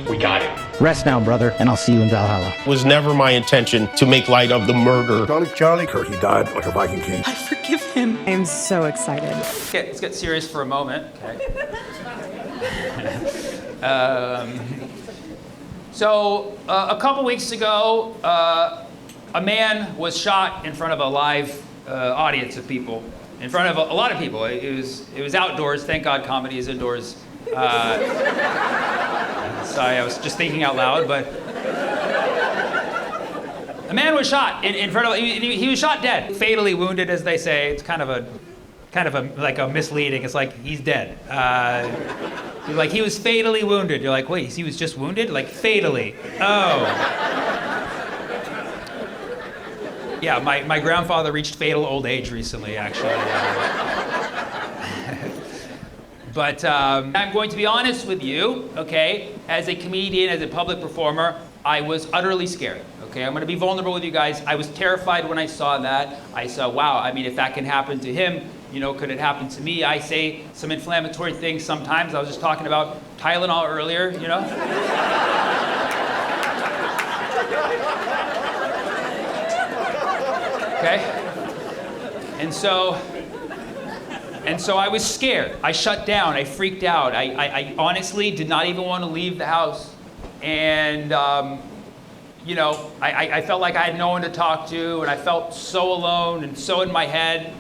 We got him. Rest now, brother, and I'll see you in Valhalla. It was never my intention to make light of the murder. Charlie Kirk, he died like a Viking king. I forgive him. I'm so excited. Okay, let's get serious for a moment. Okay. So a couple weeks ago, a man was shot in front of a live audience of people, in front of a lot of people. It was outdoors. Thank God comedy is indoors. Sorry, I was just thinking out loud, but a man was shot in front of. He was shot dead, fatally wounded, as they say. It's kind of a like a misleading. It's like he's dead. Like he was fatally wounded. You're like, wait, he was just wounded? Like fatally? Oh. Yeah, my grandfather reached fatal old age recently, actually. But I'm going to be honest with you, okay? As a comedian, as a public performer, I was utterly scared, okay? I'm going to be vulnerable with you guys. I was terrified when I saw that. I saw, wow, I mean, if that can happen to him, you know, could it happen to me? I say some inflammatory things sometimes. I was just talking about Tylenol earlier, you know? Okay? And so I was scared. I shut down. I freaked out. I honestly did not even want to leave the house. And, you know, I felt like I had no one to talk to, and I felt so alone and so in my head.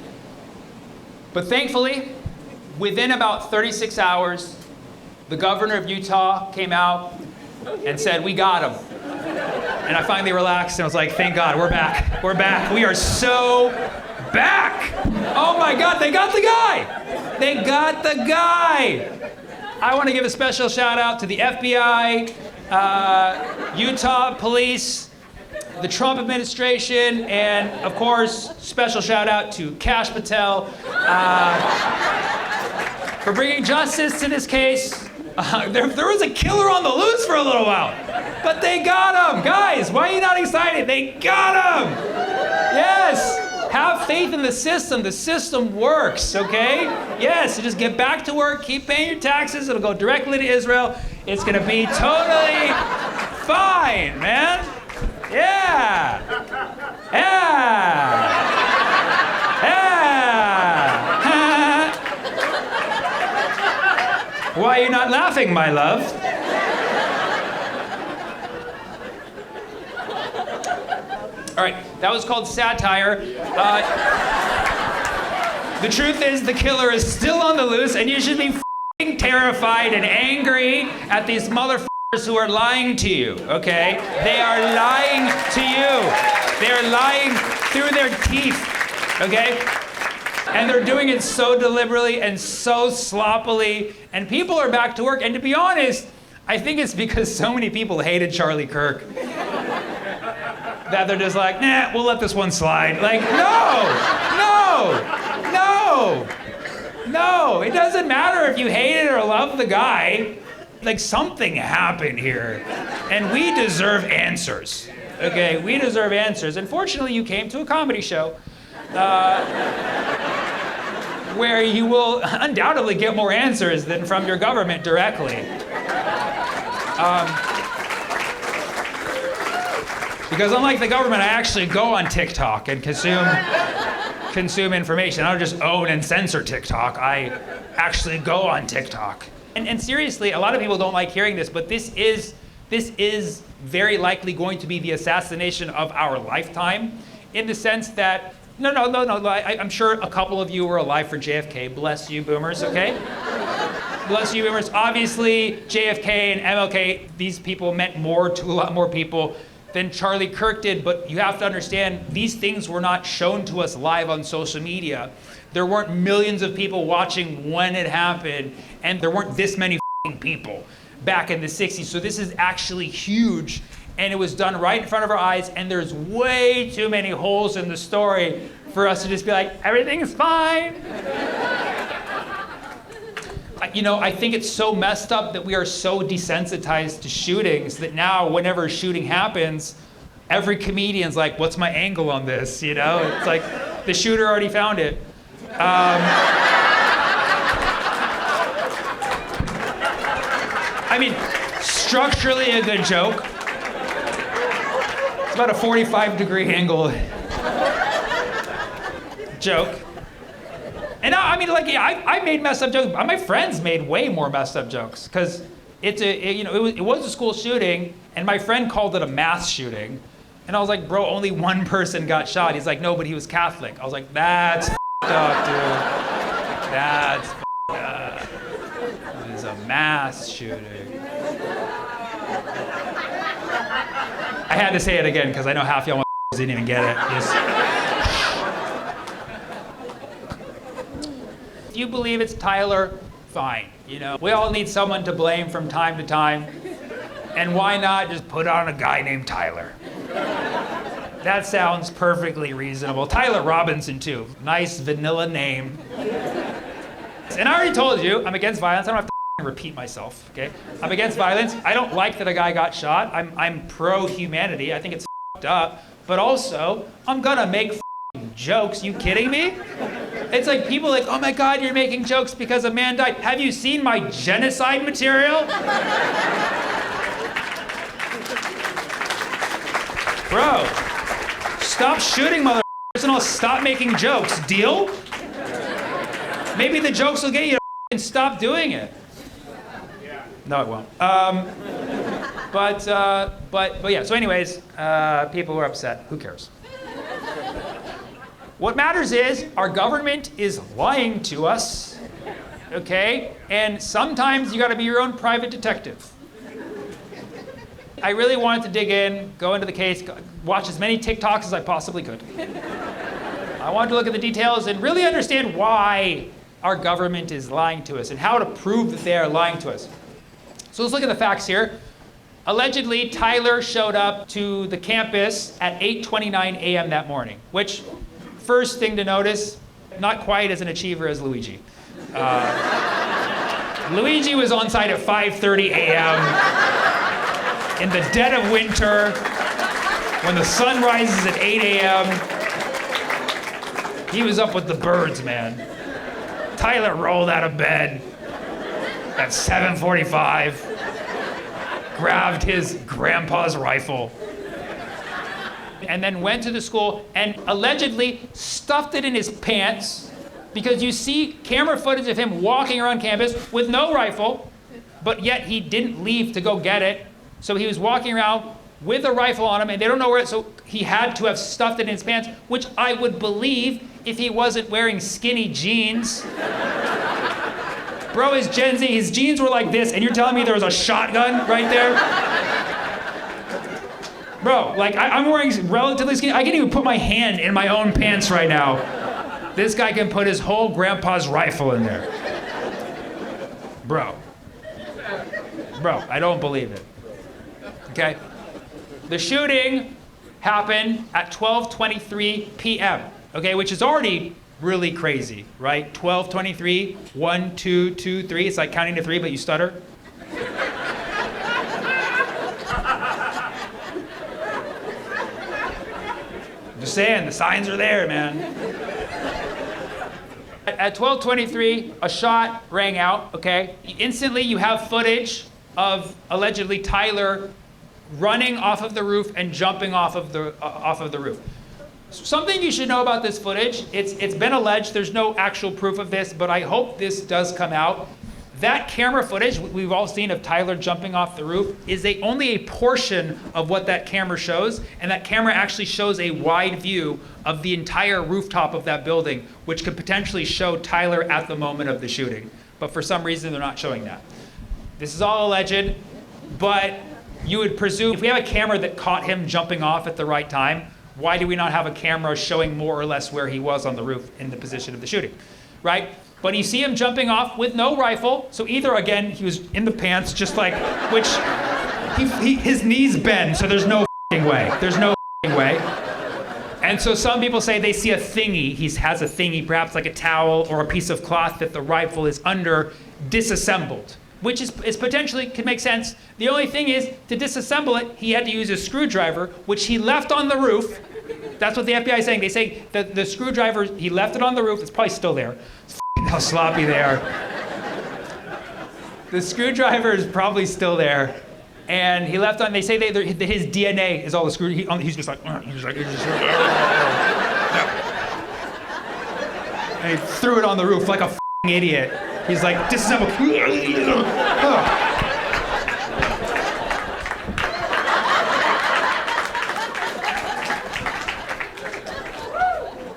But thankfully, within about 36 hours, the governor of Utah came out and said, we got him. And I finally relaxed and I was like, thank God, we're back. We're back. We are so back. Oh my God, they got the guy. They got the guy. I want to give a special shout out to the FBI, Utah police, the Trump administration, and of course, special shout out to Patel for bringing justice to this case. There was a killer on the loose for a little while, but they got him. Guys, why are you not excited? They got him. Yes. Have faith in the system. The system works, okay? Yes, so just get back to work, keep paying your taxes. It'll go directly to Israel. It's gonna be totally fine, man. Yeah. Yeah. Yeah. Why are you not laughing, my love? All right, that was called satire. The truth is the killer is still on the loose, and you should be f***ing terrified and angry at these motherfuckers who are lying to you, okay? They are lying to you. They are lying through their teeth, okay? And they're doing it so deliberately and so sloppily, and people are back to work. And to be honest, I think it's because so many people hated Charlie Kirk that they're just like, nah, we'll let this one slide. Like, no, it doesn't matter if you hated or loved the guy. Like, something happened here, and we deserve answers, okay? We deserve answers. Unfortunately, you came to a comedy show where you will undoubtedly get more answers than from your government directly. Because unlike the government, I actually go on TikTok and consume information. I don't just own and censor TikTok. I actually go on TikTok. And seriously, a lot of people don't like hearing this, but this is very likely going to be the assassination of our lifetime, in the sense that, no, I'm sure a couple of you were alive for JFK. Bless you, boomers, okay? Bless you, boomers. Obviously, JFK and MLK, these people meant more to a lot more people than Charlie Kirk did, but you have to understand, these things were not shown to us live on social media. There weren't millions of people watching when it happened, and there weren't this many people back in the 60s. So this is actually huge, and it was done right in front of our eyes, and there's way too many holes in the story for us to just be like, everything is fine. You know, I think it's so messed up that we are so desensitized to shootings that now whenever a shooting happens, every comedian's like, what's my angle on this? You know, it's like the shooter already found it. I mean, structurally a good joke. It's about a 45-degree angle joke. And I mean, like, I made messed up jokes. My friends made way more messed up jokes because it was a school shooting, and my friend called it a mass shooting. And I was like, bro, only one person got shot. He's like, no, but he was Catholic. I was like, that's f***ed up, dude. That's f***ed up. It is a mass shooting. I had to say it again because I know half y'all didn't even get it. If you believe it's Tyler, fine. We all need someone to blame from time to time. And why not just put on a guy named Tyler? That sounds perfectly reasonable. Tyler Robinson, too. Nice vanilla name. And I already told you, I'm against violence. I don't have to repeat myself, okay? I'm against violence. I don't like that a guy got shot. I'm pro-humanity. I think it's f***ed up. But also, I'm gonna make jokes. You kidding me? It's like people like, oh my God, you're making jokes because a man died. Have you seen my genocide material? Bro, stop shooting motherfuckers and I'll stop making jokes. Deal? Maybe the jokes will get you to stop doing it. No, it won't. But yeah, so anyways, people were upset. Who cares? What matters is our government is lying to us, okay? And sometimes you gotta be your own private detective. I really wanted to dig in, go into the case, watch as many TikToks as I possibly could. I wanted to look at the details and really understand why our government is lying to us and how to prove that they are lying to us. So let's look at the facts here. Allegedly, Tyler showed up to the campus at 8:29 a.m. that morning, which, first thing to notice, not quite as an achiever as Luigi. Luigi was on site at 5:30 a.m. in the dead of winter, when the sun rises at 8 a.m. He was up with the birds, man. Tyler rolled out of bed at 7:45, grabbed his grandpa's rifle, and then went to the school and allegedly stuffed it in his pants, because you see camera footage of him walking around campus with no rifle, but yet he didn't leave to go get it. So he was walking around with a rifle on him, and they don't know where so he had to have stuffed it in his pants, which I would believe if he wasn't wearing skinny jeans. Bro is Gen Z, his jeans were like this, and you're telling me there was a shotgun right there? Bro, like, I'm wearing relatively skinny. I can't even put my hand in my own pants right now. This guy can put his whole grandpa's rifle in there. Bro, I don't believe it. Okay? The shooting happened at 12:23 p.m., okay, which is already really crazy, right? 12:23, 1, 2, 2, 3. It's like counting to 3, but you stutter. Just saying, the signs are there, man. At 12:23, a shot rang out, okay? Instantly, you have footage of allegedly Tyler running off of the roof and jumping off of the roof. Something you should know about this footage, it's been alleged, there's no actual proof of this, but I hope this does come out. That camera footage we've all seen of Tyler jumping off the roof is only a portion of what that camera shows, and that camera actually shows a wide view of the entire rooftop of that building, which could potentially show Tyler at the moment of the shooting. But for some reason, they're not showing that. This is all alleged, but you would presume if we have a camera that caught him jumping off at the right time, why do we not have a camera showing more or less where he was on the roof in the position of the shooting, right? But you see him jumping off with no rifle, so either, again, he was in the pants, just like, which, his knees bend, so there's no way. There's no way. And so some people say they see a thingy, he has a thingy, perhaps like a towel or a piece of cloth that the rifle is under, disassembled, which is potentially could make sense. The only thing is, to disassemble it, he had to use a screwdriver, which he left on the roof. That's what the FBI is saying. They say that the screwdriver, he left it on the roof, it's probably still there. How sloppy they are. The screwdriver is probably still there. And he left on, they say that his DNA is all the screw, he's just like, and he threw it on the roof like a f***ing idiot. He's like, disassemble.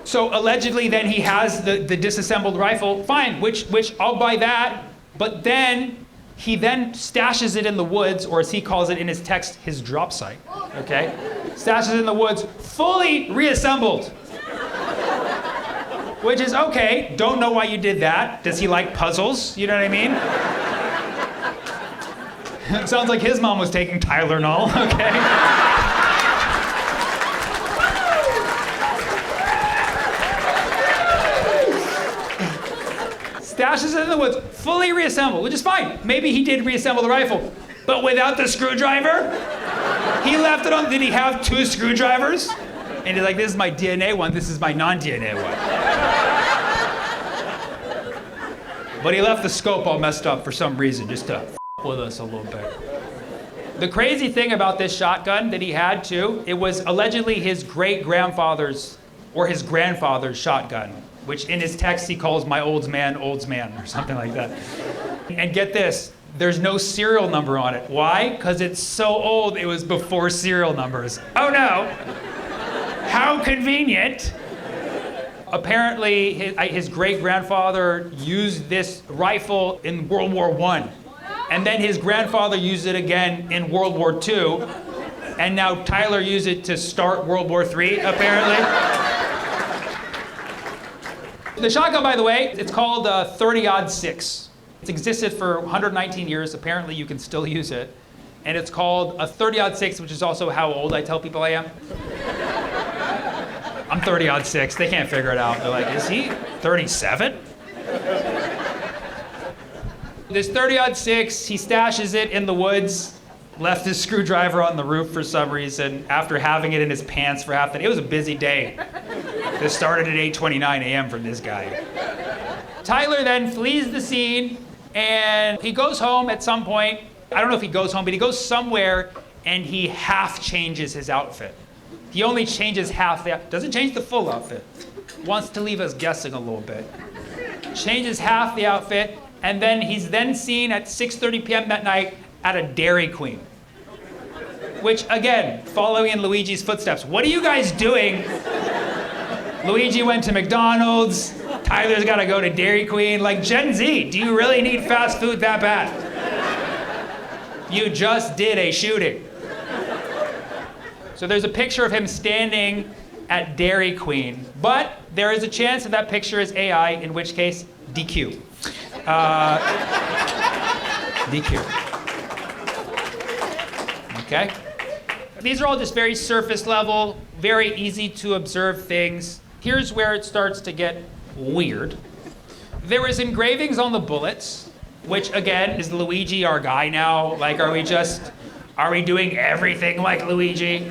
So allegedly then he has the disassembled rifle, fine, which I'll buy that, but then he then stashes it in the woods, or as he calls it in his text, his drop site, okay? Stashes it in the woods, fully reassembled. Which is okay, don't know why you did that. Does he like puzzles? You know what I mean? It sounds like his mom was taking Tylenol, okay? Stashes it in the woods, fully reassembled, which is fine. Maybe he did reassemble the rifle, but without the screwdriver? He left it on, did he have 2 screwdrivers? And he's like, this is my DNA one, this is my non-DNA one. But he left the scope all messed up for some reason, just to f with us a little bit. The crazy thing about this shotgun that he had too, it was allegedly his great-grandfather's or his grandfather's shotgun, which in his text he calls my old man, or something like that. And get this, there's no serial number on it. Why? Because it's so old, it was before serial numbers. Oh no! How convenient. Apparently, his great-grandfather used this rifle in World War I. And then his grandfather used it again in World War II. And now Tyler used it to start World War III, apparently. The shotgun, by the way, it's called 30-06. It's existed for 119 years. Apparently, you can still use it. And it's called a 30-06, which is also how old I tell people I am. I'm 30-06. They can't figure it out. They're like, is he 37? This 30-06, he stashes it in the woods, left his screwdriver on the roof for some reason, after having it in his pants for half the day. It was a busy day. This started at 8:29 a.m. from this guy. Tyler then flees the scene, and he goes home at some point. I don't know if he goes home, but he goes somewhere, and he half changes his outfit. He only changes half the outfit, doesn't change the full outfit. Wants to leave us guessing a little bit. Changes half the outfit, and then he's then seen at 6:30 p.m. that night at a Dairy Queen. Which, again, following in Luigi's footsteps. What are you guys doing? Luigi went to McDonald's. Tyler's got to go to Dairy Queen. Like, Gen Z, do you really need fast food that bad? You just did a shooting. So there's a picture of him standing at Dairy Queen, but there is a chance that that picture is AI, in which case, DQ. DQ. Okay? These are all just very surface level, very easy to observe things. Here's where it starts to get weird. There is engravings on the bullets, which again, is Luigi our guy now? Like, are we doing everything like Luigi?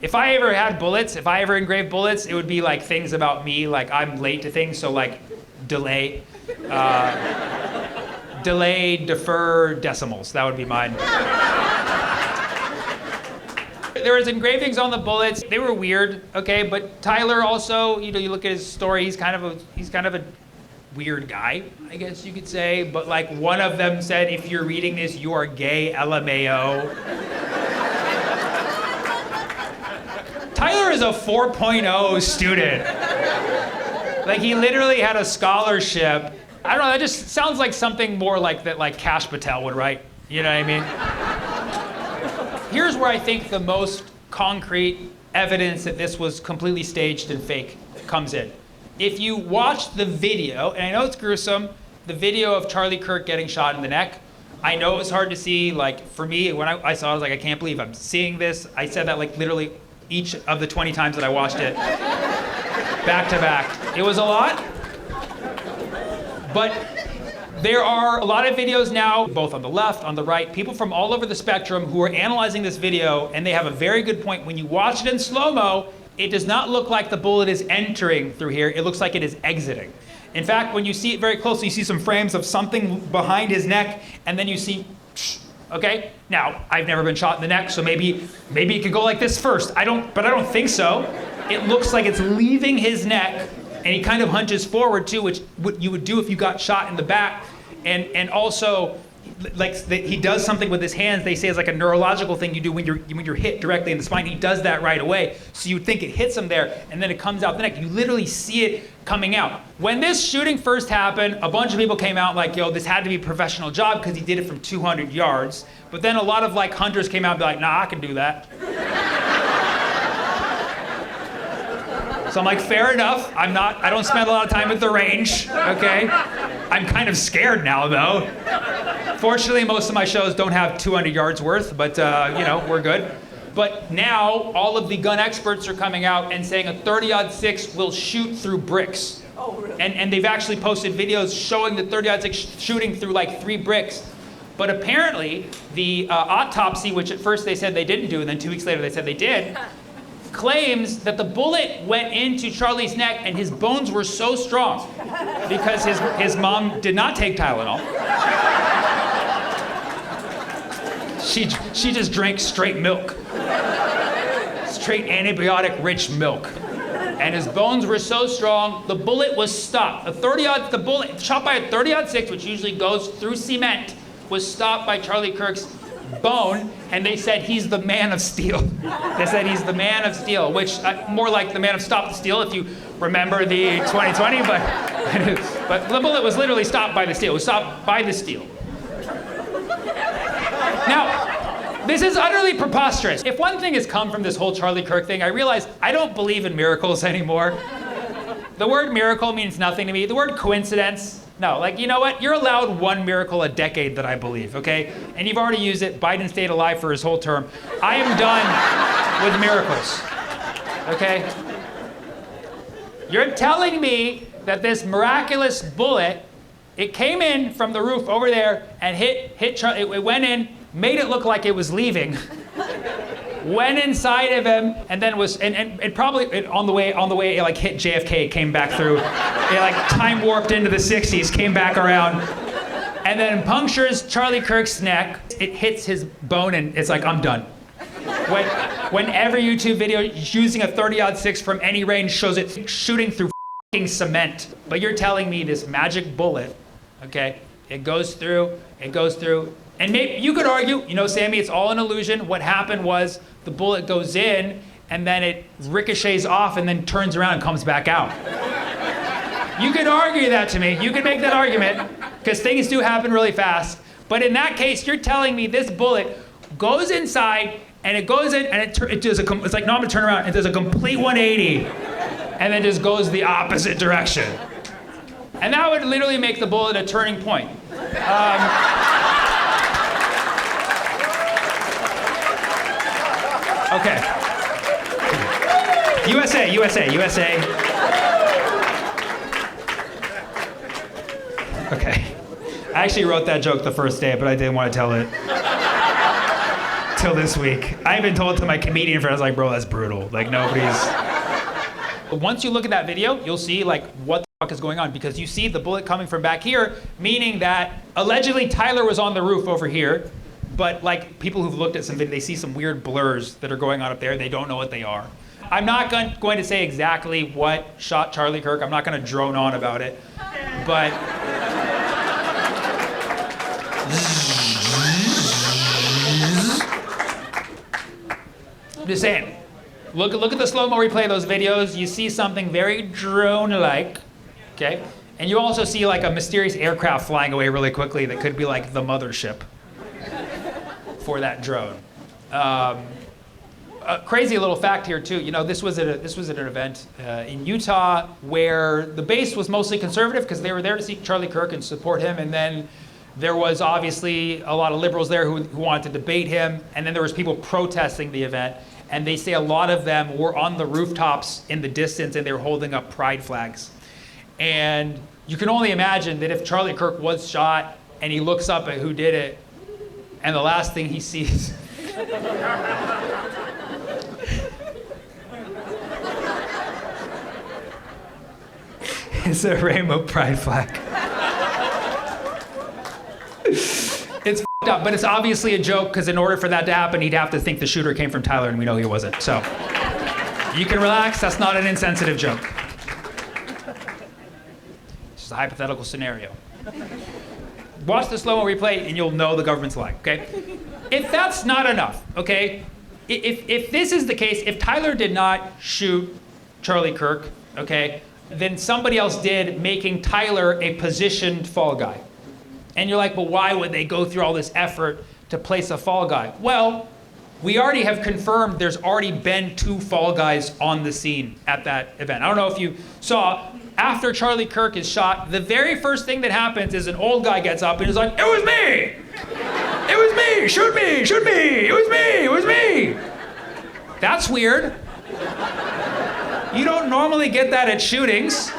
If I ever had bullets, if I ever engraved bullets, it would be like things about me, like I'm late to things, so like delay. Delay, defer, decimals, that would be mine. There was engravings on the bullets. They were weird, okay, but Tyler also, you know, you look at his story, he's kind of a weird guy, I guess you could say, but like one of them said, if you're reading this, you are gay, LMAO. Tyler is a 4.0 student. Like, he literally had a scholarship. I don't know, that just sounds like something more like that, like Cash Patel would write. You know what I mean? Here's where I think the most concrete evidence that this was completely staged and fake comes in. If you watch the video, and I know it's gruesome, the video of Charlie Kirk getting shot in the neck, I know it was hard to see. Like, for me, when I saw it, I was like, I can't believe I'm seeing this. I said that like literally each of the 20 times that I watched it, back to back. It was a lot, but there are a lot of videos now, both on the left, on the right, people from all over the spectrum who are analyzing this video, and they have a very good point. When you watch it in slow-mo, it does not look like the bullet is entering through here. It looks like it is exiting. In fact, when you see it very closely, you see some frames of something behind his neck, and then you see Okay? Now, I've never been shot in the neck, so maybe it could go like this first. I don't think so. It looks like it's leaving his neck, and he kind of hunches forward too, which what you would do if you got shot in the back. And also, he does something with his hands. They say it's like a neurological thing you do when you're hit directly in the spine. He does that right away. So you would think it hits him there, and then it comes out the neck. You literally see it coming out. When this shooting first happened, a bunch of people came out like, yo, this had to be a professional job because he did it from 200 yards. But then a lot of like hunters came out and be like, nah, I can do that. So I'm like, fair enough. I don't spend a lot of time at the range, okay? I'm kind of scared now, though. Fortunately, most of my shows don't have 200 yards worth, but we're good. But now, all of the gun experts are coming out and saying a 30-06 will shoot through bricks. Oh, really? And they've actually posted videos showing the 30-06 shooting through like 3 bricks. But apparently, the autopsy, which at first they said they didn't do, and then 2 weeks later they said they did, claims that the bullet went into Charlie's neck and his bones were so strong because his mom did not take Tylenol. She just drank straight milk. Straight antibiotic-rich milk. And his bones were so strong, the bullet was stopped. The bullet shot by a 30-06, which usually goes through cement, was stopped by Charlie Kirk's bone, and they said he's the man of steel. They said he's the man of steel, which more like the man of Stop the Steal, if you remember the 2020, but the bullet was literally stopped by the steel. It was stopped by the steel. Now, this is utterly preposterous. If one thing has come from this whole Charlie Kirk thing, I realize I don't believe in miracles anymore. The word miracle means nothing to me. The word coincidence, no, like, you know what? You're allowed one miracle a decade that I believe, okay? And you've already used it. Biden stayed alive for his whole term. I am done with miracles, okay? You're telling me that this miraculous bullet, it came in from the roof over there and hit Charlie, it went in, made it look like it was leaving, went inside of him, and then it probably on the way it like hit JFK, came back through, it like time warped into the 60s, came back around, and then punctures Charlie Kirk's neck. It hits his bone, and it's like, I'm done. When every YouTube video using a 30-06 from any range shows it shooting through f***ing cement, but you're telling me this magic bullet, okay, it goes through, and maybe you could argue, Sammy, it's all an illusion. What happened was the bullet goes in, and then it ricochets off, and then turns around and comes back out. You could argue that to me. You could make that argument, because things do happen really fast. But in that case, you're telling me this bullet goes inside, and it goes in, and it does it's like, no, I'm gonna turn around. It does a complete 180, and then just goes the opposite direction. And that would literally make the bullet a turning point. Okay. USA. Okay. I actually wrote that joke the first day, but I didn't want to tell it till this week. I even told it to my comedian friend. I was like, bro, that's brutal. Like, nobody's... Once you look at that video, you'll see, like, what the fuck is going on, because you see the bullet coming from back here, meaning that allegedly Tyler was on the roof over here, but like people who've looked at some video, they see some weird blurs that are going on up there. They don't know what they are. I'm not going to say exactly what shot Charlie Kirk. I'm not going to drone on about it, but I'm just saying. Look at the slow-mo replay of those videos. You see something very drone-like, okay? And you also see like a mysterious aircraft flying away really quickly that could be like the mothership for that drone. A crazy little fact here too. This was at an event in Utah where the base was mostly conservative because they were there to see Charlie Kirk and support him, and then there was obviously a lot of liberals there who wanted to debate him, and then there was people protesting the event, and they say a lot of them were on the rooftops in the distance and they were holding up pride flags. And you can only imagine that if Charlie Kirk was shot and he looks up at who did it, and the last thing he sees is a rainbow pride flag. It's f***ed up, but it's obviously a joke because in order for that to happen, he'd have to think the shooter came from Tyler, and we know he wasn't. So you can relax. That's not an insensitive joke. It's just a hypothetical scenario. Watch the slow-mo replay, and you'll know the government's lying. Okay? If that's not enough, okay? If this is the case, if Tyler did not shoot Charlie Kirk, okay, then somebody else did, making Tyler a positioned fall guy. And you're like, but why would they go through all this effort to place a fall guy? Well, we already have confirmed there's already been 2 fall guys on the scene at that event. I don't know if you saw, after Charlie Kirk is shot, the very first thing that happens is an old guy gets up and is like, it was me! It was me! Shoot me! Shoot me! It was me! It was me! That's weird. You don't normally get that at shootings.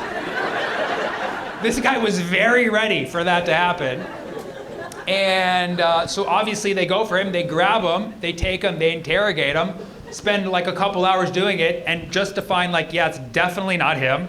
This guy was very ready for that to happen. And so obviously they go for him, they grab him, they take him, they interrogate him, spend like a couple hours doing it, and just to find like, yeah, it's definitely not him.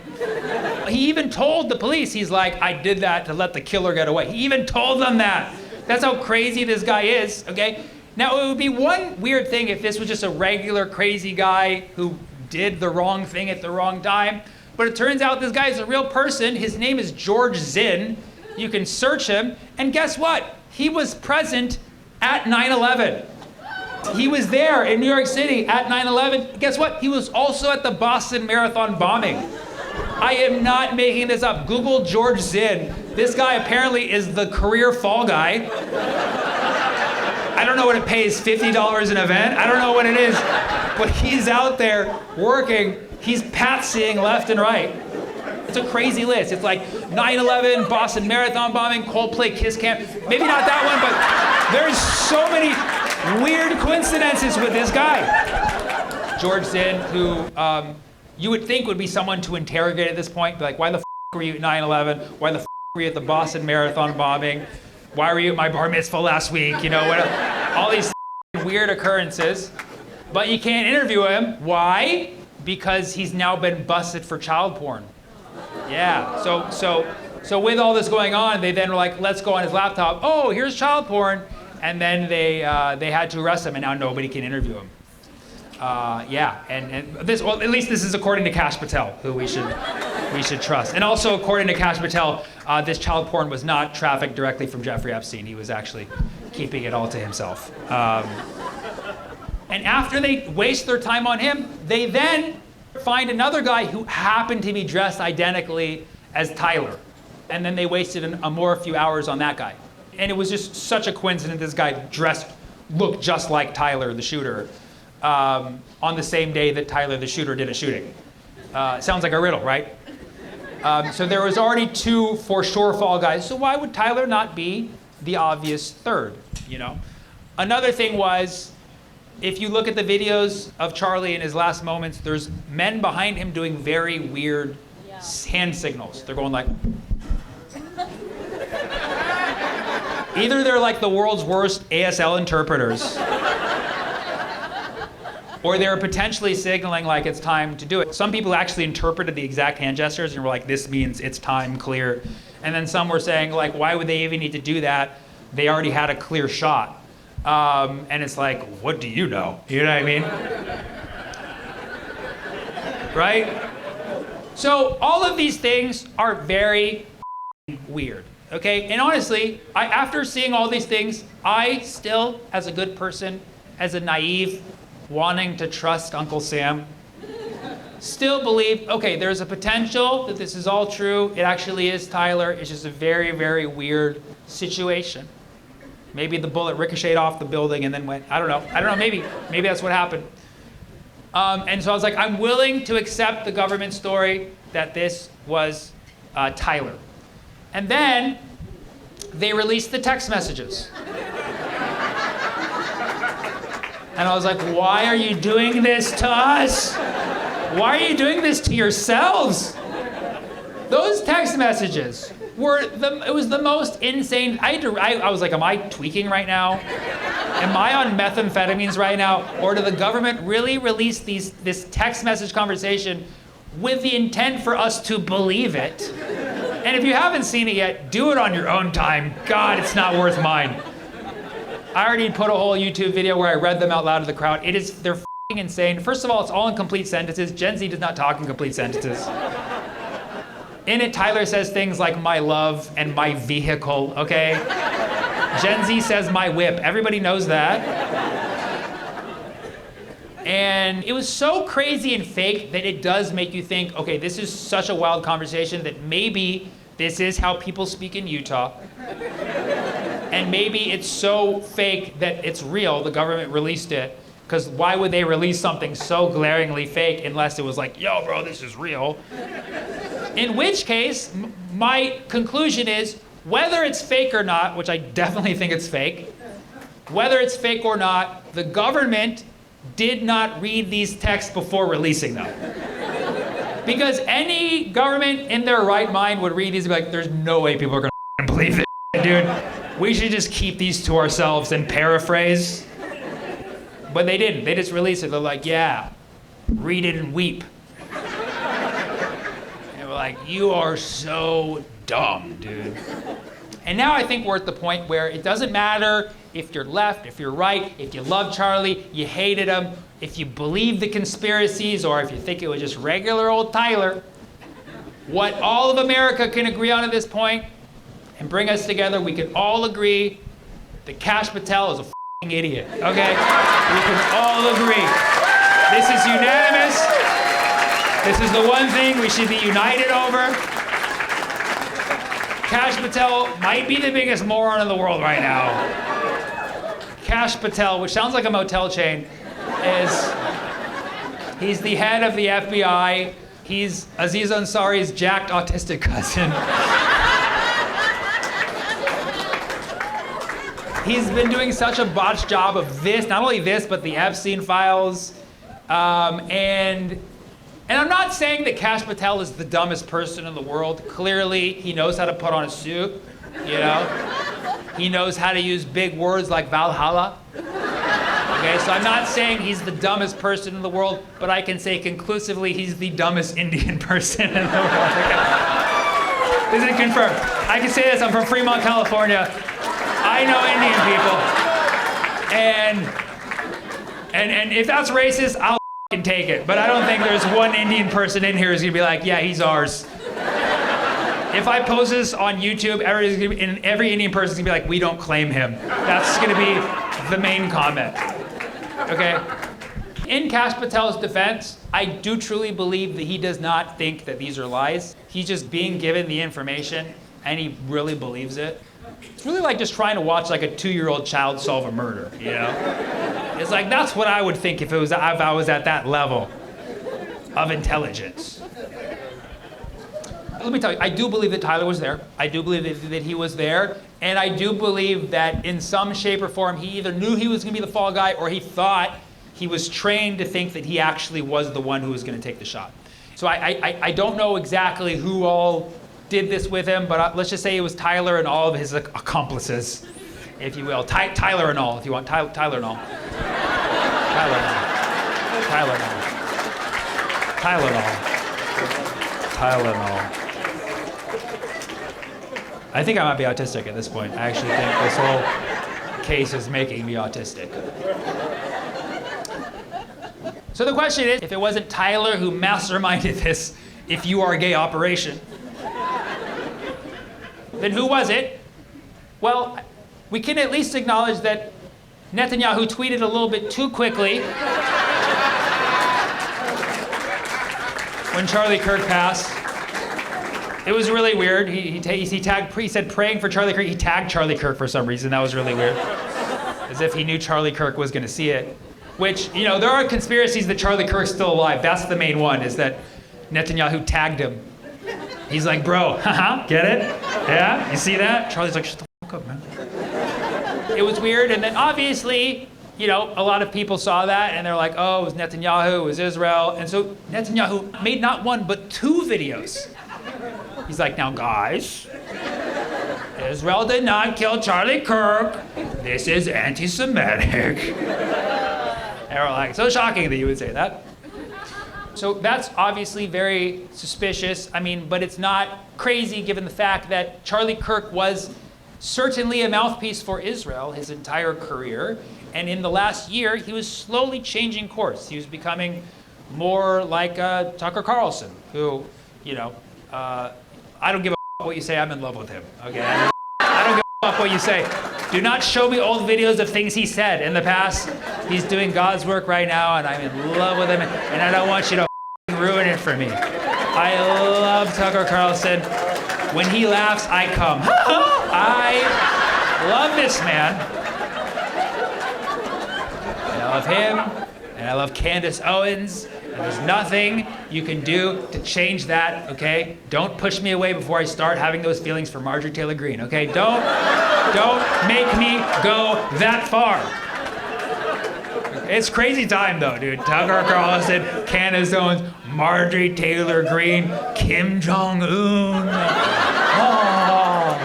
He even told the police, he's like, I did that to let the killer get away. He even told them that. That's how crazy this guy is, okay? Now it would be one weird thing if this was just a regular crazy guy who did the wrong thing at the wrong time. But it turns out this guy is a real person. His name is George Zinn. You can search him. And guess what? He was present at 9/11. He was there in New York City at 9/11. Guess what? He was also at the Boston Marathon bombing. I am not making this up. Google George Zinn. This guy apparently is the career fall guy. I don't know what it pays, $50 an event. I don't know what it is. But he's out there working. He's patsying left and right. It's a crazy list. It's like 9/11, Boston Marathon bombing, Coldplay Kiss Camp. Maybe not that one, but there's so many weird coincidences with this guy. George Zinn, who you would think would be someone to interrogate at this point. Be like, why the f*** were you at 9/11? Why the f*** were you at the Boston Marathon bombing? Why were you at my bar mitzvah last week? You know, all these weird occurrences. But you can't interview him. Why? Because he's now been busted for child porn. Yeah, so with all this going on, they then were like, let's go on his laptop. Oh, here's child porn. And then they had to arrest him, and now nobody can interview him. Yeah, and this, well, at least this is according to Cash Patel, who we should trust. And also according to Cash Patel, this child porn was not trafficked directly from Jeffrey Epstein. He was actually keeping it all to himself. And after they waste their time on him, they then find another guy who happened to be dressed identically as Tyler. And then they wasted a few hours on that guy. And it was just such a coincidence this guy looked just like Tyler, the shooter, on the same day that Tyler, the shooter, did a shooting. Sounds like a riddle, right? So there was already 2 for sure fall guys. So why would Tyler not be the obvious third, you know? Another thing was, if you look at the videos of Charlie in his last moments, there's men behind him doing very weird hand signals. They're going like... Either they're like the world's worst ASL interpreters, or they're potentially signaling like it's time to do it. Some people actually interpreted the exact hand gestures and were like, this means it's time, clear. And then some were saying like, why would they even need to do that? They already had a clear shot. And it's like, what do you know? You know what I mean? Right? So all of these things are very weird, okay? And honestly, after seeing all these things, I still, as a good person, as a naive, wanting to trust Uncle Sam, still believe, okay, there's a potential that this is all true. It actually is Tyler. It's just a very, very weird situation. Maybe the bullet ricocheted off the building and then went, I don't know, maybe that's what happened. And so I was like, I'm willing to accept the government story that this was Tyler. And then they released the text messages. And I was like, why are you doing this to us? Why are you doing this to yourselves? Those text messages it was the most insane. I was like, am I tweaking right now? Am I on methamphetamines right now? Or did the government really release this text message conversation with the intent for us to believe it? And if you haven't seen it yet, do it on your own time. God, it's not worth mine. I already put a whole YouTube video where I read them out loud to the crowd. They're f***ing insane. First of all, it's all in complete sentences. Gen Z does not talk in complete sentences. In it, Tyler says things like my love and my vehicle, okay? Gen Z says my whip. Everybody knows that. And it was so crazy and fake that it does make you think, okay, this is such a wild conversation that maybe this is how people speak in Utah. And maybe it's so fake that it's real, the government released it. Because why would they release something so glaringly fake unless it was like, yo, bro, this is real? In which case, my conclusion is, whether it's fake or not, which I definitely think it's fake, whether it's fake or not, the government did not read these texts before releasing them. Because any government in their right mind would read these and be like, there's no way people are gonna believe it, dude. We should just keep these to ourselves and paraphrase. But they didn't. They just released it. They're like, yeah, read it and weep. And we're like, you are so dumb, dude. And now I think we're at the point where it doesn't matter if you're left, if you're right, if you love Charlie, you hated him, if you believe the conspiracies, or if you think it was just regular old Tyler. What all of America can agree on at this point and bring us together, we can all agree that Kash Patel is a f***ing idiot, okay? We can all agree. This is unanimous. This is the one thing we should be united over. Kash Patel might be the biggest moron in the world right now. Kash Patel, which sounds like a motel chain, he's the head of the FBI. He's Aziz Ansari's jacked autistic cousin. He's been doing such a botched job of this, not only this, but the Epstein files. And I'm not saying that Kash Patel is the dumbest person in the world. Clearly, he knows how to put on a suit, you know? He knows how to use big words like Valhalla. Okay, so I'm not saying he's the dumbest person in the world, but I can say conclusively he's the dumbest Indian person in the world. This is confirmed. I can say this, I'm from Fremont, California. I know Indian people. And if that's racist, I'll take it. But I don't think there's one Indian person in here who's gonna be like, yeah, he's ours. If I post this on YouTube, every Indian person's gonna be like, we don't claim him. That's gonna be the main comment. Okay? In Kash Patel's defense, I do truly believe that he does not think that these are lies. He's just being given the information and he really believes it. It's really like just trying to watch like a 2-year-old child solve a murder, you know? It's like, that's what I would think if I was at that level of intelligence. Let me tell you, I do believe that Tyler was there. I do believe that he was there. And I do believe that in some shape or form, he either knew he was gonna be the fall guy or he thought he was trained to think that he actually was the one who was gonna take the shot. So I don't know exactly who all did this with him, but let's just say it was Tyler and all of his accomplices, if you will. Tyler and all, if you want. Tyler and all. Tyler and all. Tyler and all. Tyler and all. Tyler and all. I think I might be autistic at this point. I actually think this whole case is making me autistic. So the question is, if it wasn't Tyler who masterminded this "if you are gay" operation, then who was it? Well, we can at least acknowledge that Netanyahu tweeted a little bit too quickly when Charlie Kirk passed. It was really weird. He said praying for Charlie Kirk. He tagged Charlie Kirk for some reason. That was really weird. As if he knew Charlie Kirk was going to see it. Which, you know, there are conspiracies that Charlie Kirk's still alive. That's the main one, is that Netanyahu tagged him. He's like, bro, haha, get it? Yeah, you see that? Charlie's like, shut the fuck up, man. It was weird, and then obviously, you know, a lot of people saw that, and they're like, oh, it was Netanyahu, it was Israel. And so Netanyahu made not one, but 2 videos. He's like, now guys, Israel did not kill Charlie Kirk. This is anti-Semitic. And we're like, so shocking that you would say that. So that's obviously very suspicious. I mean, but it's not crazy given the fact that Charlie Kirk was certainly a mouthpiece for Israel his entire career. And in the last year, he was slowly changing course. He was becoming more like Tucker Carlson, who, you know, I don't give a what you say, I'm in love with him, okay? I don't give a what you say. Do not show me old videos of things he said in the past. He's doing God's work right now, and I'm in love with him, and I don't want you to ruin it for me. I love Tucker Carlson. When he laughs, I come. I love this man. And I love him, and I love Candace Owens. And there's nothing you can do to change that, okay? Don't push me away before I start having those feelings for Marjorie Taylor Greene, okay? Don't make me go that far. It's crazy time though, dude. Tucker Carlson, Candace Owens, Marjorie Taylor Greene, Kim Jong-un. Oh.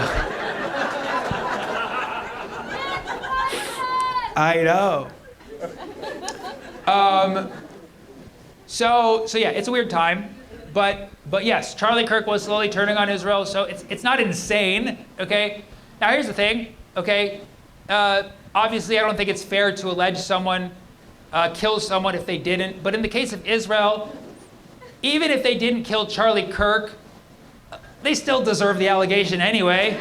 I know. So yeah, it's a weird time, but yes, Charlie Kirk was slowly turning on Israel, so it's not insane, okay? Now here's the thing, okay? Obviously, I don't think it's fair to allege someone killed someone if they didn't, but in the case of Israel, even if they didn't kill Charlie Kirk, they still deserve the allegation anyway. You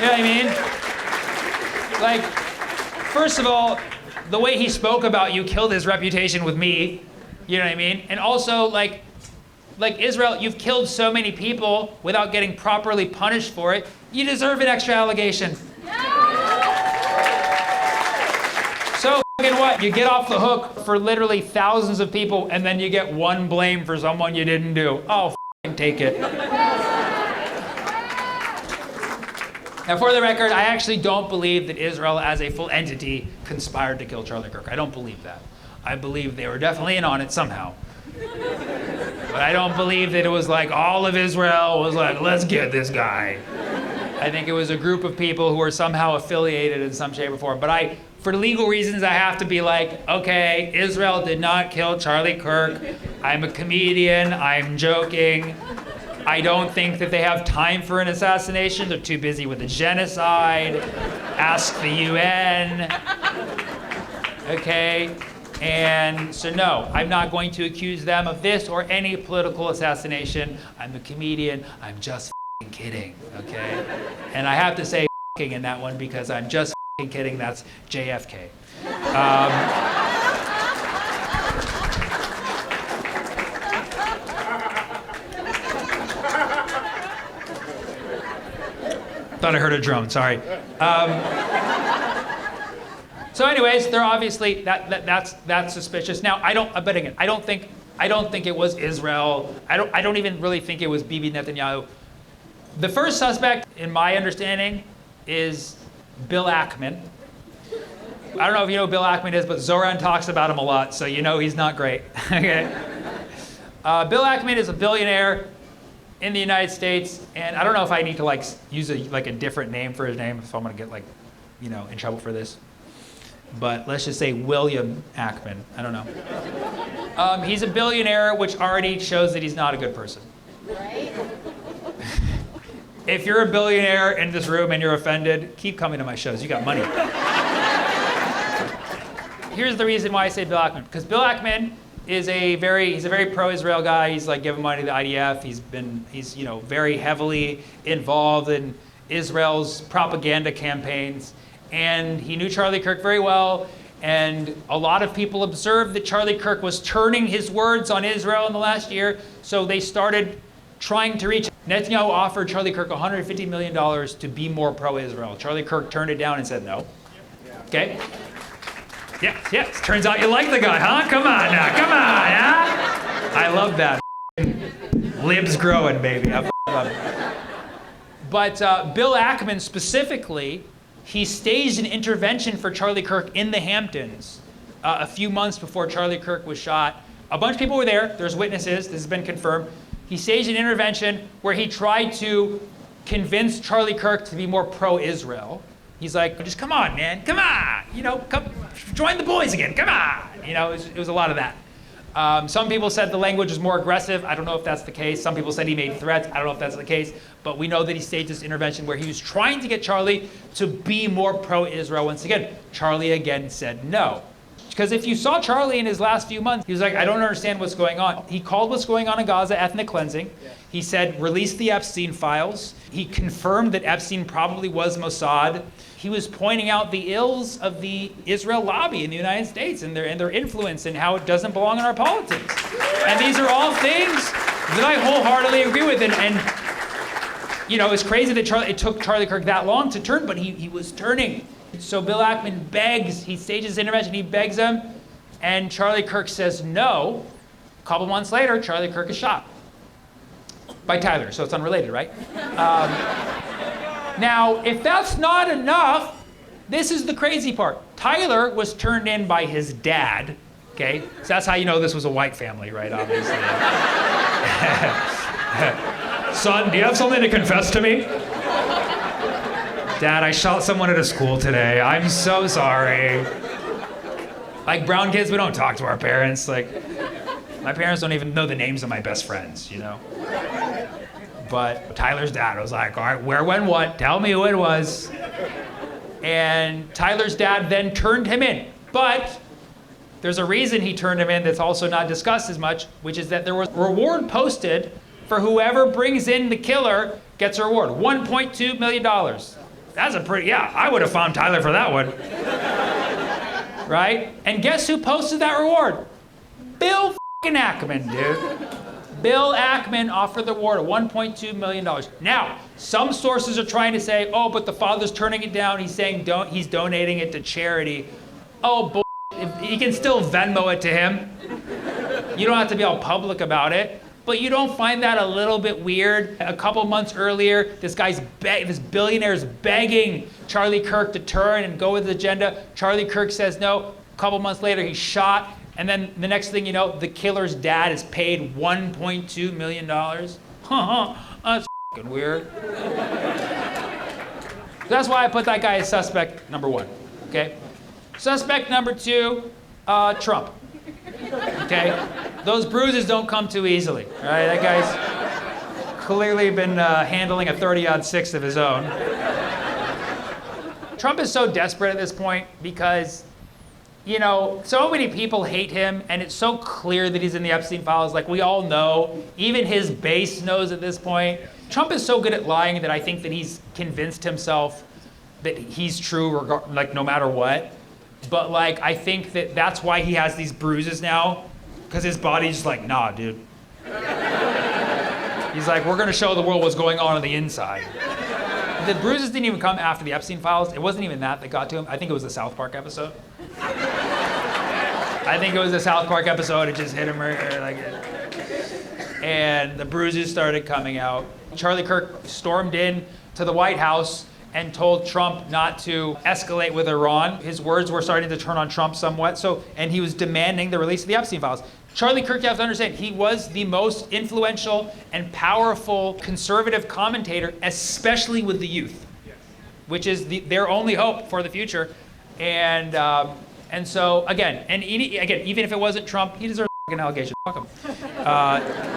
know what I mean? Like, first of all, the way he spoke about you killed his reputation with me. You know what I mean? And also, like Israel, you've killed so many people without getting properly punished for it. You deserve an extra allegation. So what? You get off the hook for literally thousands of people, and then you get one blame for someone you didn't do. Oh, take it. Now, for the record, I actually don't believe that Israel as a full entity conspired to kill Charlie Kirk. I don't believe that. I believe they were definitely in on it somehow. But I don't believe that it was like all of Israel was like, let's get this guy. I think it was a group of people who were somehow affiliated in some shape or form. But for legal reasons, I have to be like, okay, Israel did not kill Charlie Kirk. I'm a comedian. I'm joking. I don't think that they have time for an assassination. They're too busy with a genocide. Ask the UN. Okay? And so no, I'm not going to accuse them of this or any political assassination. I'm a comedian. I'm just kidding, okay? And I have to say in that one because I'm just kidding. That's JFK. Thought I heard a drone, sorry. So anyways, they're obviously, that's suspicious. Now, but again, I don't think it was Israel. I don't even really think it was Bibi Netanyahu. The first suspect, in my understanding, is Bill Ackman. I don't know if you know who Bill Ackman is, but Zoran talks about him a lot, so you know he's not great, okay? Bill Ackman is a billionaire in the United States, and I don't know if I need to use a different name for his name, if I'm gonna get in trouble for this. But let's just say William Ackman. I don't know. He's a billionaire, which already shows that he's not a good person. Right? If you're a billionaire in this room and you're offended, keep coming to my shows. You got money. Here's the reason why I say Bill Ackman. Because Bill Ackman is he's a very pro-Israel guy. He's giving money to the IDF. He's very heavily involved in Israel's propaganda campaigns. And he knew Charlie Kirk very well. And a lot of people observed that Charlie Kirk was turning his words on Israel in the last year. So they started trying to reach. Netanyahu offered Charlie Kirk $150 million to be more pro-Israel. Charlie Kirk turned it down and said no. Okay? Yes. Turns out you like the guy, huh? Come on now. Come on, huh? I love that. Libs growing, baby. I love it. But Bill Ackman specifically, he staged an intervention for Charlie Kirk in the Hamptons a few months before Charlie Kirk was shot. A bunch of people were there. There's witnesses. This has been confirmed. He staged an intervention where he tried to convince Charlie Kirk to be more pro-Israel. He's like, just come on, man. Come on. Come join the boys again. Come on. It was a lot of that. Some people said the language was more aggressive. I don't know if that's the case. Some people said he made threats. I don't know if that's the case. But we know that he staged this intervention where he was trying to get Charlie to be more pro-Israel once again. Charlie again said no. Because if you saw Charlie in his last few months, he was like, I don't understand what's going on. He called what's going on in Gaza ethnic cleansing. He said, release the Epstein files. He confirmed that Epstein probably was Mossad. He was pointing out the ills of the Israel lobby in the United States and their influence and how it doesn't belong in our politics. And these are all things that I wholeheartedly agree with. And you know, it's crazy that it took Charlie Kirk that long to turn, but he was turning. So Bill Ackman begs, he stages intervention, he begs him, and Charlie Kirk says no. A couple months later, Charlie Kirk is shot by Tyler, so it's unrelated, right? Now, if that's not enough, this is the crazy part. Tyler was turned in by his dad, okay? So that's how you know this was a white family, right, obviously. Son, do you have something to confess to me? Dad, I shot someone at a school today. I'm so sorry. Like brown kids, we don't talk to our parents. Like, my parents don't even know the names of my best friends, you know? But Tyler's dad was like, all right, where, when, what? Tell me who it was. And Tyler's dad then turned him in. But there's a reason he turned him in that's also not discussed as much, which is that there was a reward posted for whoever brings in the killer gets a reward, $1.2 million. That's a pretty, yeah, I would have found Tyler for that one. Right? And guess who posted that reward? Bill fucking Ackman, dude. Bill Ackman offered the reward of $1.2 million. Now, some sources are trying to say, oh, but the father's turning it down. He's saying he's donating it to charity. Oh, bull. He can still Venmo it to him. You don't have to be all public about it. But you don't find that a little bit weird? A couple months earlier, this billionaire is begging Charlie Kirk to turn and go with the agenda. Charlie Kirk says no. A couple months later, he's shot. And then the next thing you know, the killer's dad is paid $1.2 million. That's fucking weird. That's why I put that guy as suspect number one, okay? Suspect number two, Trump. Okay? Those bruises don't come too easily, all right? That guy's clearly been handling a 30-06 of his own. Trump is so desperate at this point because, you know, so many people hate him, and it's so clear that he's in the Epstein files. Like, we all know. Even his base knows at this point. Trump is so good at lying that I think that he's convinced himself that he's true, like, no matter what. But, like, I think that that's why he has these bruises now, because his body's just like, nah, dude. He's like, we're going to show the world what's going on the inside. The bruises didn't even come after the Epstein files. It wasn't even that got to him. I think it was the South Park episode. I think it was the South Park episode. It just hit him right there, like it. And the bruises started coming out. Charlie Kirk stormed in to the White House and told Trump not to escalate with Iran. His words were starting to turn on Trump somewhat. And he was demanding the release of the Epstein files. Charlie Kirk, you have to understand, he was the most influential and powerful conservative commentator, especially with the youth, which is their only hope for the future. And so again, even if it wasn't Trump, he deserves an allegation. Fuck him.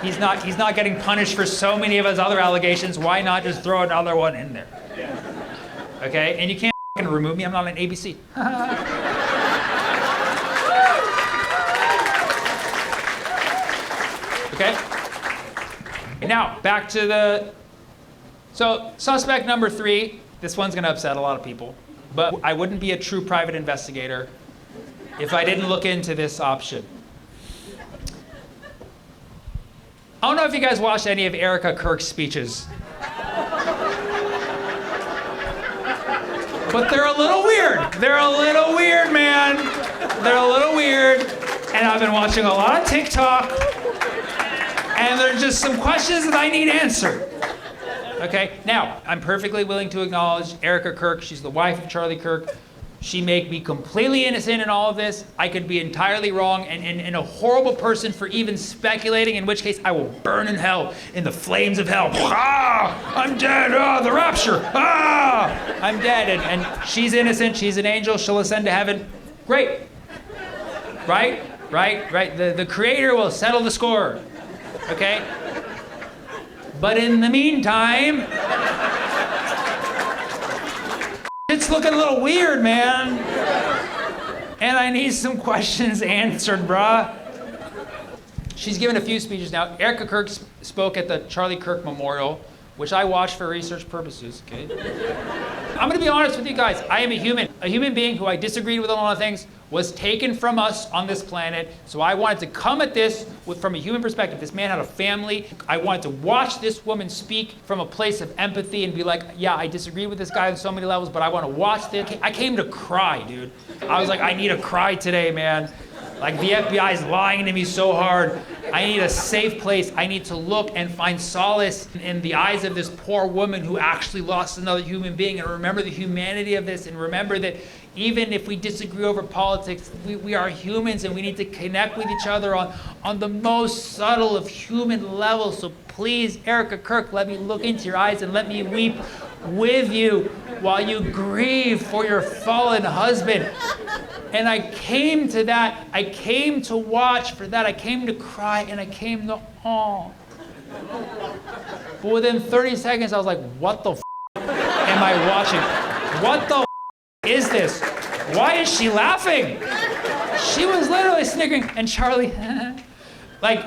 He's not getting punished for so many of his other allegations. Why not just throw another one in there? Okay, and you can't remove me. I'm not on ABC. Okay. Now back to suspect number three. This one's going to upset a lot of people, but I wouldn't be a true private investigator if I didn't look into this option. I don't know if you guys watched any of Erica Kirk's speeches. But they're a little weird. They're a little weird, man. They're a little weird. And I've been watching a lot of TikTok. And there's just some questions that I need answered. Okay? Now, I'm perfectly willing to acknowledge Erica Kirk. She's the wife of Charlie Kirk. She may be completely innocent in all of this. I could be entirely wrong and a horrible person for even speculating, in which case I will burn in hell, in the flames of hell. Ah, I'm dead. Ah, the rapture. Ah, I'm dead. And she's innocent. She's an angel. She'll ascend to heaven. Great. Right? right? The creator will settle the score, okay? But in the meantime, it's looking a little weird, man. And I need some questions answered, bruh. She's given a few speeches now. Erica Kirk'S spoke at the Charlie Kirk Memorial, which I watched for research purposes, okay? I'm gonna be honest with you guys. I am a human being who I disagreed with on a lot of things, was taken from us on this planet. So I wanted to come at this from a human perspective. This man had a family. I wanted to watch this woman speak from a place of empathy and be like, yeah, I disagree with this guy on so many levels, but I want to watch this. I came to cry, dude. I was like, I need to cry today, man. Like, the FBI is lying to me so hard. I need a safe place. I need to look and find solace in the eyes of this poor woman who actually lost another human being, and remember the humanity of this, and remember that even if we disagree over politics, we are humans, and we need to connect with each other on the most subtle of human levels. So please, Erica Kirk, let me look into your eyes and let me weep with you while you grieve for your fallen husband. And I came to that. I came to watch for that. I came to cry, and I came to awe. But within 30 seconds, I was like, what the am I watching? What the is this? Why is she laughing? She was literally snickering, and Charlie, like,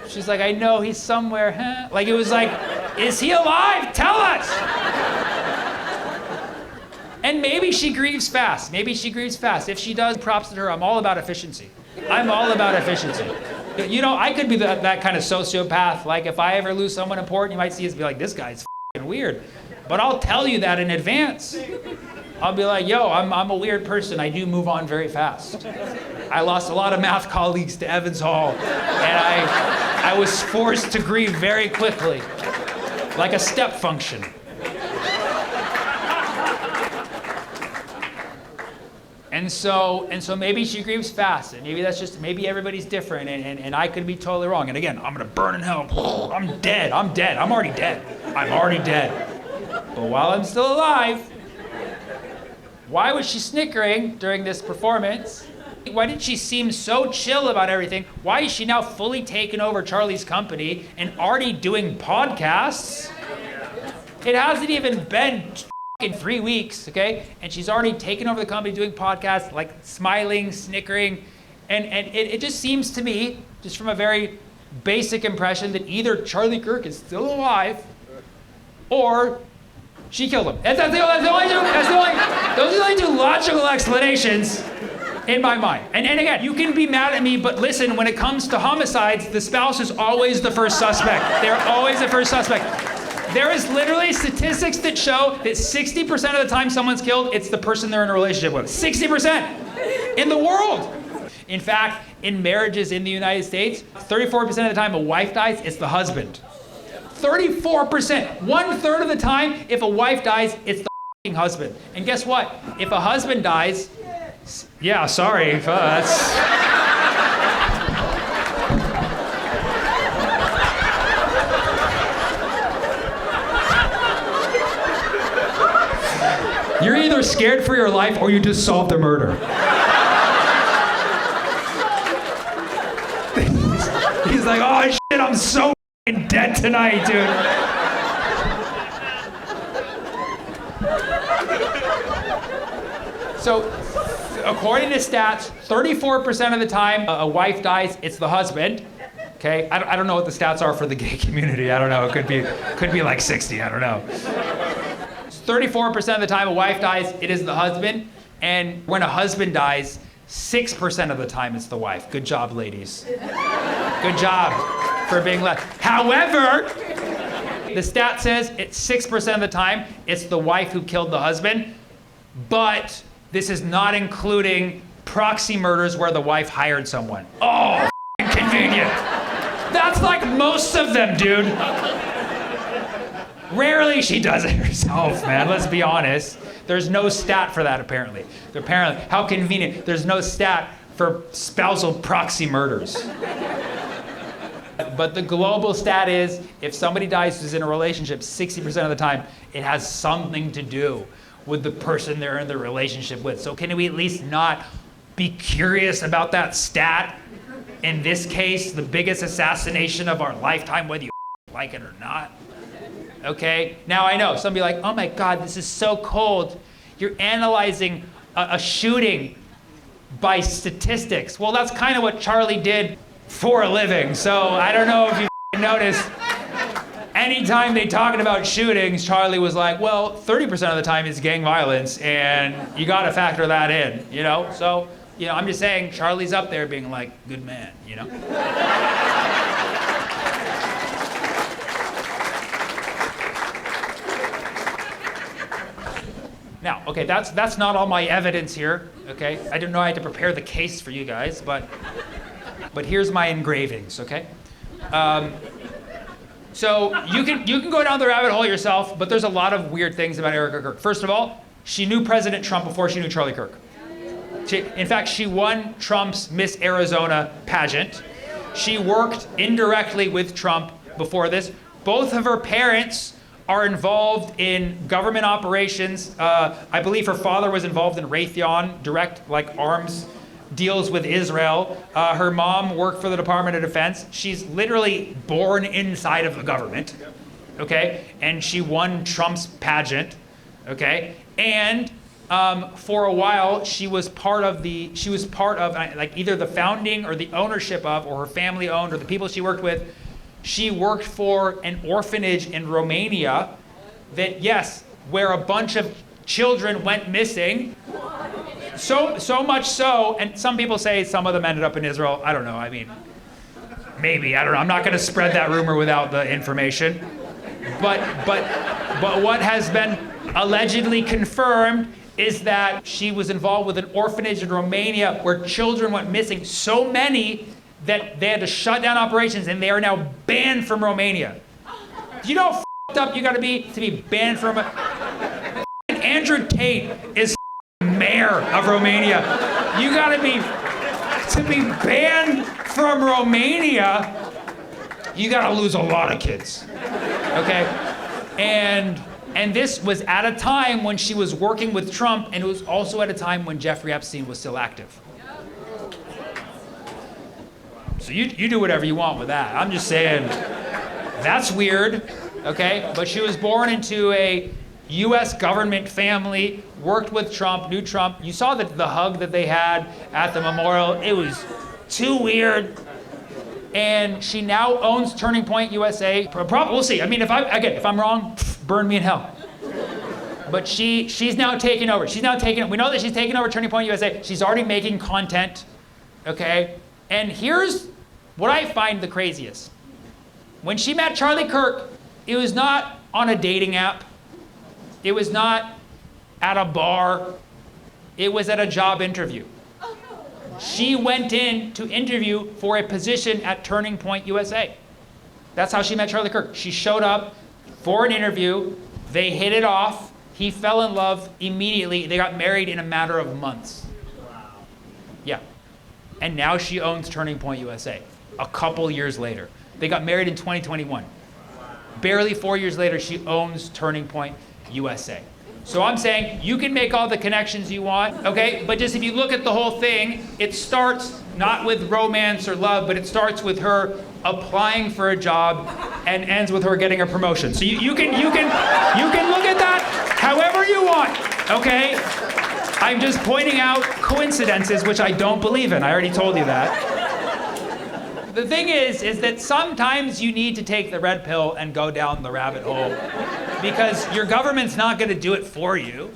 she's like, I know he's somewhere, Like, it was like, is he alive? Tell us! And maybe she grieves fast. Maybe she grieves fast. If she does, props to her. I'm all about efficiency. I'm all about efficiency. You know, I could be that kind of sociopath. Like, if I ever lose someone important, you might see us and be like, this guy's f***ing weird. But I'll tell you that in advance. I'll be like, yo, I'm a weird person. I do move on very fast. I lost a lot of math colleagues to Evans Hall, and I was forced to grieve very quickly, like a step function. And so maybe she grieves fast, and maybe that's just, maybe everybody's different, and I could be totally wrong. And again, I'm gonna burn in hell. I'm dead. I'm already dead. But while I'm still alive, why was she snickering during this performance? Why did she seem so chill about everything? Why is she now fully taken over Charlie's company and already doing podcasts? It hasn't even been in 3 weeks, okay? And she's already taken over the company doing podcasts, like smiling, snickering. And it just seems to me, just from a very basic impression, that either Charlie Kirk is still alive or she killed him. Those are the only two logical explanations in my mind. And again, you can be mad at me, but listen, when it comes to homicides, the spouse is always the first suspect. They're always the first suspect. There is literally statistics that show that 60% of the time someone's killed, it's the person they're in a relationship with. 60% in the world. In fact, in marriages in the United States, 34% of the time a wife dies, it's the husband. 34%. 1/3 of the time, if a wife dies, it's the f***ing husband. And guess what? If a husband dies, yeah, sorry, that's... You're either scared for your life or you just solved a murder. He's like, oh shit, I'm so dead tonight, dude. So, according to stats, 34% of the time a wife dies, it's the husband. Okay, I don't know what the stats are for the gay community. I don't know. It could be like 60. I don't know. 34% of the time a wife dies, it is the husband. And when a husband dies, 6% of the time it's the wife. Good job, ladies. Good job for being left. However, the stat says it's 6% of the time it's the wife who killed the husband. But this is not including proxy murders where the wife hired someone. Oh, convenient. That's like most of them, dude. Rarely she does it herself, man. Let's be honest. There's no stat for that, apparently. How convenient. There's no stat for spousal proxy murders. But the global stat is, if somebody dies who's in a relationship, 60% of the time, it has something to do with the person they're in the relationship with. So can we at least not be curious about that stat. In this case, the biggest assassination of our lifetime, whether you like it or not. Okay? Now I know, some be like, oh my God, this is so cold. You're analyzing a shooting by statistics. Well, that's kind of what Charlie did for a living. So I don't know if you noticed. Anytime they talking about shootings, Charlie was like, well, 30% of the time is gang violence, and you got to factor that in, you know? So, you know, I'm just saying, Charlie's up there being like, good man, you know? Now, okay, that's not all my evidence here, okay? I didn't know I had to prepare the case for you guys, but here's my engravings, okay? So you can go down the rabbit hole yourself, but there's a lot of weird things about Erica Kirk. First of all, she knew President Trump before she knew Charlie Kirk. In fact, she won Trump's Miss Arizona pageant. She worked indirectly with Trump before this. Both of her parents are involved in government operations. I believe her father was involved in Raytheon, direct like arms deals with Israel. Her mom worked for the Department of Defense. She's literally born inside of the government, okay? And she won Trump's pageant, okay? And for a while, she was part of like either the founding or the ownership of, or her family owned, or the people she worked with. She worked for an orphanage in Romania that, yes, where a bunch of children went missing. So much so, and some people say some of them ended up in Israel. I don't know, I mean, maybe, I don't know. I'm not gonna spread that rumor without the information. But what has been allegedly confirmed is that she was involved with an orphanage in Romania where children went missing, so many that they had to shut down operations and they are now banned from Romania. Do you know how f***ed up you gotta be to be banned from Andrew Tate is mayor of Romania. You gotta be, to be banned from Romania, you gotta lose a lot of kids, okay? And this was at a time when she was working with Trump, and it was also at a time when Jeffrey Epstein was still active. So you do whatever you want with that. I'm just saying, that's weird, okay? But she was born into a US government family, worked with Trump, knew Trump. You saw the hug that they had at the memorial. It was too weird. And she now owns Turning Point USA. We'll see. I mean, if I'm wrong, burn me in hell. But she's now taking over. We know that she's taking over Turning Point USA. She's already making content, okay? And here's what I find the craziest. When she met Charlie Kirk, it was not on a dating app. It was not at a bar. It was at a job interview. She went in to interview for a position at Turning Point USA. That's how she met Charlie Kirk. She showed up for an interview. They hit it off. He fell in love immediately. They got married in a matter of months. Wow. Yeah. And now she owns Turning Point USA a couple years later. They got married in 2021. Barely 4 years later, she owns Turning Point USA. So I'm saying you can make all the connections you want, okay? But just if you look at the whole thing, it starts not with romance or love, but it starts with her applying for a job and ends with her getting a promotion. So you can look at that however you want, okay? I'm just pointing out coincidences, which I don't believe in. I already told you that. The thing is that sometimes you need to take the red pill and go down the rabbit hole because your government's not gonna do it for you,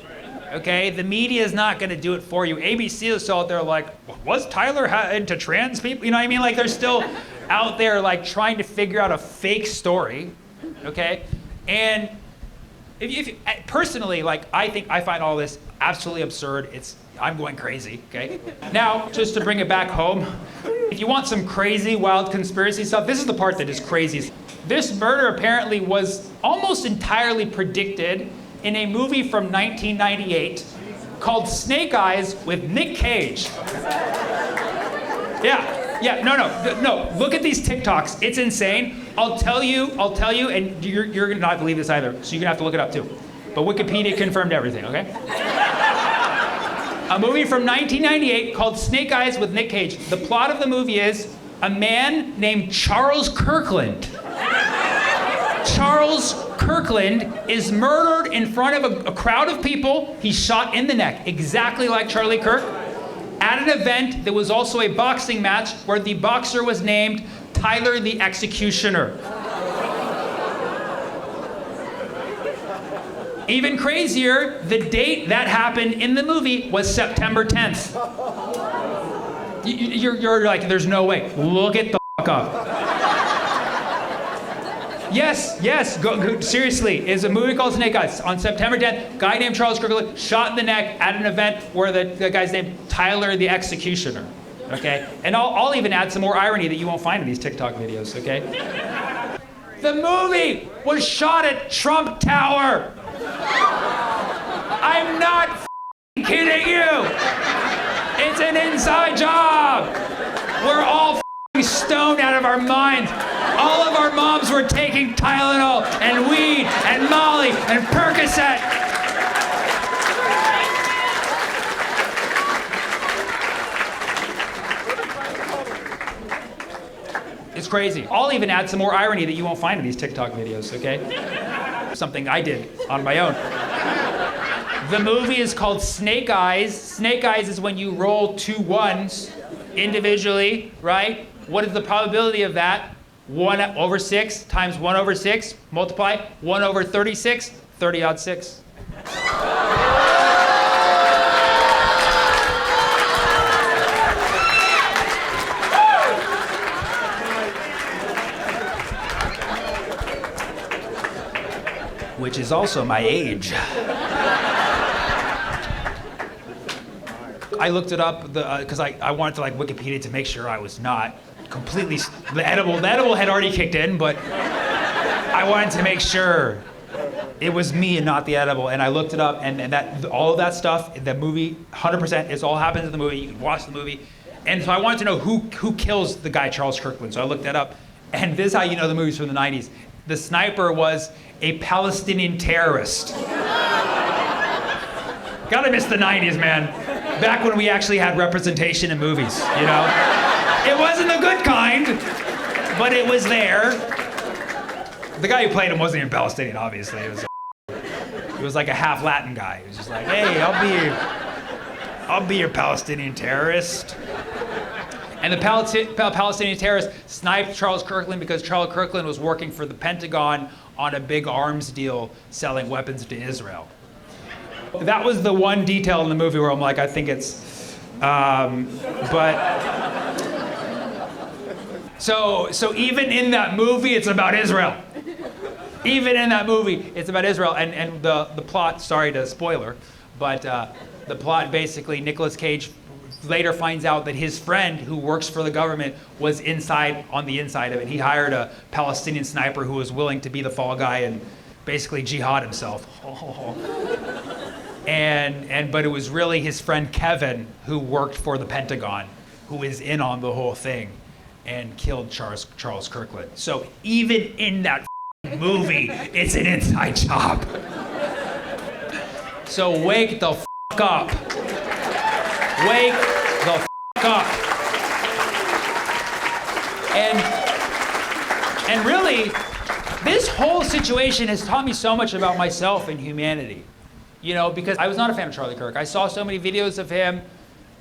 okay? The media is not gonna do it for you. ABC is still out there like, was Tyler into trans people? You know what I mean? Like they're still out there like trying to figure out a fake story, okay? And if personally, like I find all this absolutely absurd. I'm going crazy, okay? Now, just to bring it back home, if you want some crazy, wild conspiracy stuff, this is the part that is crazy. This murder apparently was almost entirely predicted in a movie from 1998 called Snake Eyes with Nick Cage. Yeah, no, look at these TikToks. It's insane. I'll tell you, and you're gonna not believe this either, so you're gonna have to look it up too. But Wikipedia confirmed everything, okay? A movie from 1998 called Snake Eyes with Nick Cage. The plot of the movie is a man named Charles Kirkland. Charles Kirkland is murdered in front of a crowd of people. He's shot in the neck, exactly like Charlie Kirk, at an event that was also a boxing match where the boxer was named Tyler the Executioner. Even crazier, the date that happened in the movie was September 10th. You're like, there's no way. Look it the fuck up. Yes, go, seriously, is a movie called Snake Eyes. On September 10th, guy named Charles Kirkland shot in the neck at an event where the guy's named Tyler the Executioner, okay? And I'll even add some more irony that you won't find in these TikTok videos, okay? The movie was shot at Trump Tower. I'm not kidding you. It's an inside job. We're all stoned out of our minds. All of our moms were taking Tylenol and weed and Molly and Percocet. It's crazy. I'll even add some more irony that you won't find in these TikTok videos, okay? Something I did on my own. The movie is called Snake Eyes. Snake Eyes is when you roll 2 ones individually, right? What is the probability of that? 1/6 times 1/6, multiply 1/36, 30-odd-6. Which is also my age. I looked it up because I wanted to like Wikipedia to make sure I was not completely, the edible had already kicked in, but I wanted to make sure it was me and not the edible. And I looked it up, and that all of that stuff, the movie, 100%, it's all happens in the movie. You can watch the movie. And so I wanted to know who kills the guy Charles Kirkland. So I looked that up, and this is how you know the movie's from the 90s. The sniper was a Palestinian terrorist. Gotta miss the 90s, man. Back when we actually had representation in movies, you know? It wasn't the good kind, but it was there. The guy who played him wasn't even Palestinian, obviously. It was like a half Latin guy. He was just like, hey, I'll be your Palestinian terrorist. And the Palestinian terrorist sniped Charles Kirkland because Charles Kirkland was working for the Pentagon on a big arms deal selling weapons to Israel. That was the one detail in the movie where I'm like, I think it's, So even in that movie, it's about Israel. Even in that movie, it's about Israel. And the plot, sorry to spoiler, but the plot basically, Nicolas Cage later finds out that his friend who works for the government was on the inside of it. He hired a Palestinian sniper who was willing to be the fall guy and basically jihad himself. But it was really his friend Kevin who worked for the Pentagon who is in on the whole thing and killed Charles Kirkland. So even in that movie, it's an inside job. So wake the up. Wake the up. And really, this whole situation has taught me so much about myself and humanity. You know, because I was not a fan of Charlie Kirk. I saw so many videos of him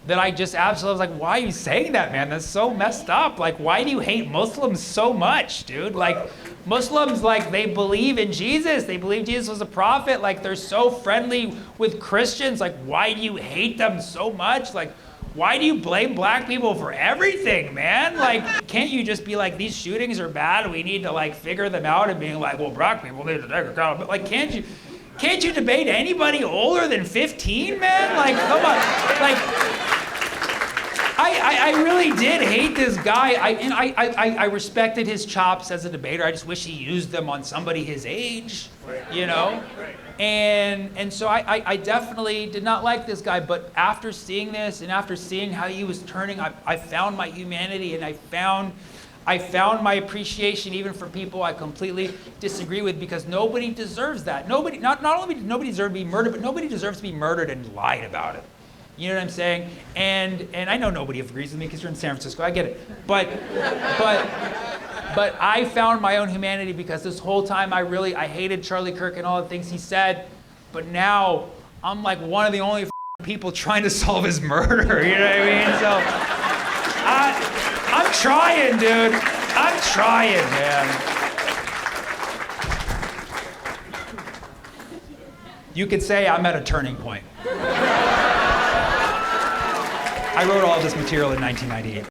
that I just absolutely was like, why are you saying that, man? That's so messed up. Like, why do you hate Muslims so much, dude? Like, Muslims, like, they believe in Jesus. They believe Jesus was a prophet. Like, they're so friendly with Christians. Like, why do you hate them so much? Like, why do you blame black people for everything, man? Like, can't you just be like, these shootings are bad. We need to, like, figure them out, and being like, well, black people need to take account. But, like, can't you debate anybody older than 15, man? Like, come on. Like, I really did hate this guy. I respected his chops as a debater. I just wish he used them on somebody his age, you know? And so I definitely did not like this guy, but after seeing this and after seeing how he was turning, I found my humanity, and I found my appreciation even for people I completely disagree with, because nobody deserves that. Not only does nobody deserve to be murdered, but nobody deserves to be murdered and lied about it. You know what I'm saying? And I know nobody agrees with me because you're in San Francisco. I get it. But I found my own humanity because this whole time I hated Charlie Kirk and all the things he said. But now I'm like one of the only people trying to solve his murder. You know what I mean? So I'm trying, dude. I'm trying, man. You could say I'm at a turning point. I wrote all this material in 1998.